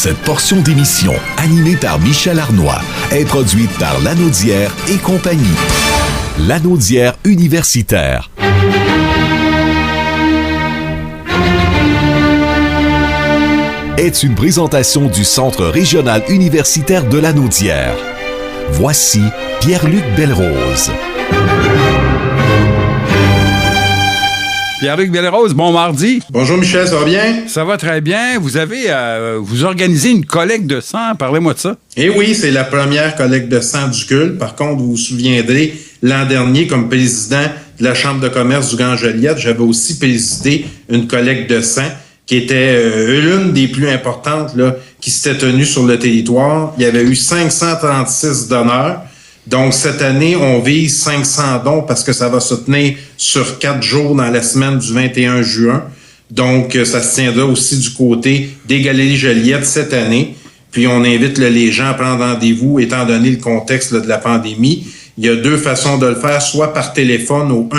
Cette portion d'émission, animée par Michel Arnois, est produite par Lanaudière et compagnie. Lanaudière universitaire. Est une présentation du Centre régional universitaire de Lanaudière. Voici Pierre-Luc Belrose. Pierre-Luc Belrose, bon mardi. Bonjour Michel, ça va bien? Ça va très bien. Vous avez vous organisez une collecte de sang. Parlez-moi de ça. Eh oui, c'est la première collecte de sang du culte. Par contre, vous vous souviendrez, l'an dernier, comme président de la Chambre de commerce du Grand-Joliette, j'avais aussi présidé une collecte de sang qui était l'une des plus importantes là, qui s'était tenue sur le territoire. Il y avait eu 536 donneurs. Donc, cette année, on vise 500 dons parce que ça va se tenir sur 4 jours dans la semaine du 21 juin. Donc, ça se tiendra aussi du côté des Galeries Joliette cette année. Puis, on invite les gens à prendre rendez-vous étant donné le contexte de la pandémie. Il y a deux façons de le faire, soit par téléphone au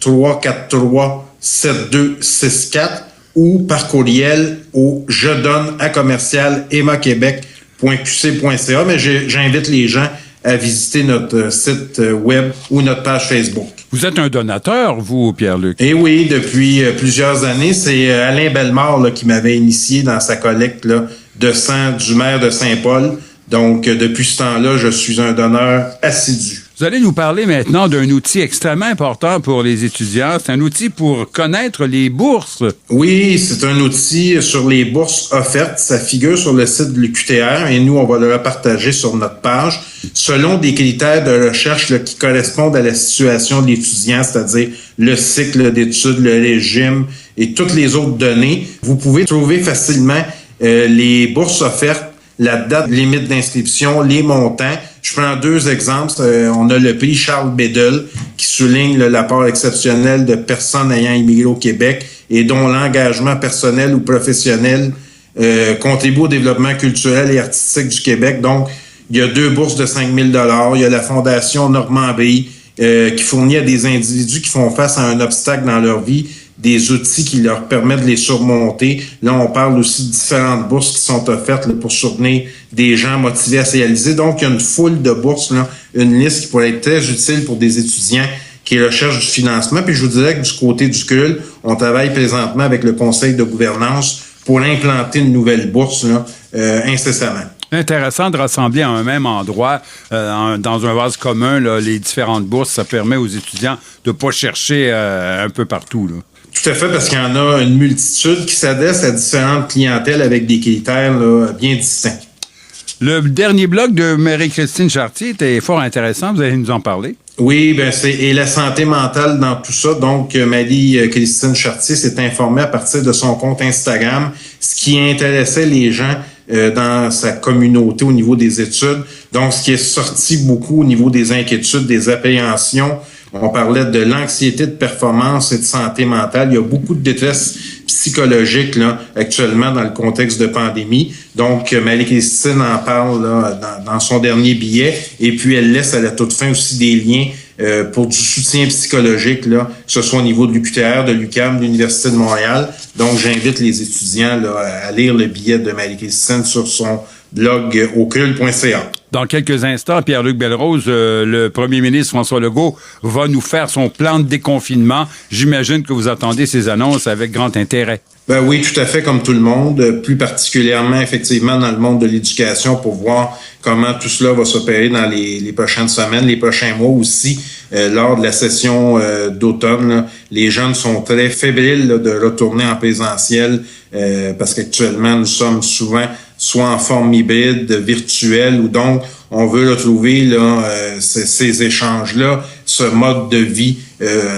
1-800-343-7264 ou par courriel au jedonne@emmaquebec.qc.ca. Mais j'invite les gens à visiter notre site web ou notre page Facebook. Vous êtes un donateur, vous, Pierre-Luc? Eh oui, depuis plusieurs années. C'est Alain Bellemare là, qui m'avait initié dans sa collecte là, de sang du maire de Saint-Paul. Donc, depuis ce temps-là, je suis un donneur assidu. Vous allez nous parler maintenant d'un outil extrêmement important pour les étudiants. C'est un outil pour connaître les bourses. Oui, c'est un outil sur les bourses offertes. Ça figure sur le site de l'UQTR et nous, on va le partager sur notre page selon des critères de recherche là, qui correspondent à la situation de l'étudiant, c'est-à-dire le cycle d'études, le régime et toutes les autres données. Vous pouvez trouver facilement les bourses offertes, la date limite d'inscription, les montants. Je prends deux exemples. On a le prix Charles Bédel qui souligne l'apport exceptionnel de personnes ayant immigré au Québec et dont l'engagement personnel ou professionnel contribue au développement culturel et artistique du Québec. Donc, il y a deux bourses de 5 000 $. Il y a la Fondation Normand-Brie qui fournit à des individus qui font face à un obstacle dans leur vie des outils qui leur permettent de les surmonter. Là, on parle aussi de différentes bourses qui sont offertes là, pour soutenir des gens motivés à se réaliser. Donc, il y a une foule de bourses, là, une liste qui pourrait être très utile pour des étudiants qui recherchent du financement. Puis, je vous dirais que du côté du CUL, on travaille présentement avec le conseil de gouvernance pour implanter une nouvelle bourse là, incessamment. Intéressant de rassembler à un même endroit, dans un vase commun, là, les différentes bourses. Ça permet aux étudiants de ne pas chercher un peu partout, là. Tout à fait, parce qu'il y en a une multitude qui s'adresse à différentes clientèles avec des critères là, bien distincts. Le dernier blog de Marie-Christine Chartier était fort intéressant. Vous allez nous en parler? Oui, et la santé mentale dans tout ça. Donc, Marie-Christine Chartier s'est informée à partir de son compte Instagram, ce qui intéressait les gens dans sa communauté au niveau des études. Donc, ce qui est sorti beaucoup au niveau des inquiétudes, des appréhensions. On parlait de l'anxiété de performance et de santé mentale. Il y a beaucoup de détresse psychologique là, actuellement dans le contexte de pandémie. Donc, Marie-Christine en parle là, dans son dernier billet. Et puis, elle laisse à la toute fin aussi des liens pour du soutien psychologique, là, que ce soit au niveau de l'UQTR, de l'UQAM, de l'Université de Montréal. Donc, j'invite les étudiants là, à lire le billet de Marie-Christine sur son blog ocul.ca. Dans quelques instants, Pierre-Luc Belrose, le premier ministre François Legault va nous faire son plan de déconfinement. J'imagine que vous attendez ces annonces avec grand intérêt. Ben oui, tout à fait, comme tout le monde, plus particulièrement, effectivement, dans le monde de l'éducation pour voir comment tout cela va s'opérer dans les prochaines semaines, les prochains mois aussi. Lors de la session d'automne, là, les jeunes sont très fébriles là, de retourner en présentiel parce qu'actuellement, nous sommes souvent soit en forme hybride, virtuelle, ou donc on veut retrouver là, ces échanges-là, ce mode de vie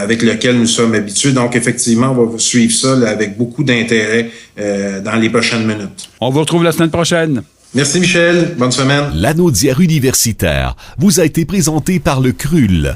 avec lequel nous sommes habitués. Donc, effectivement, on va suivre ça là, avec beaucoup d'intérêt dans les prochaines minutes. On vous retrouve la semaine prochaine. Merci, Michel. Bonne semaine. Lanaudière universitaire vous a été présenté par le CRUL.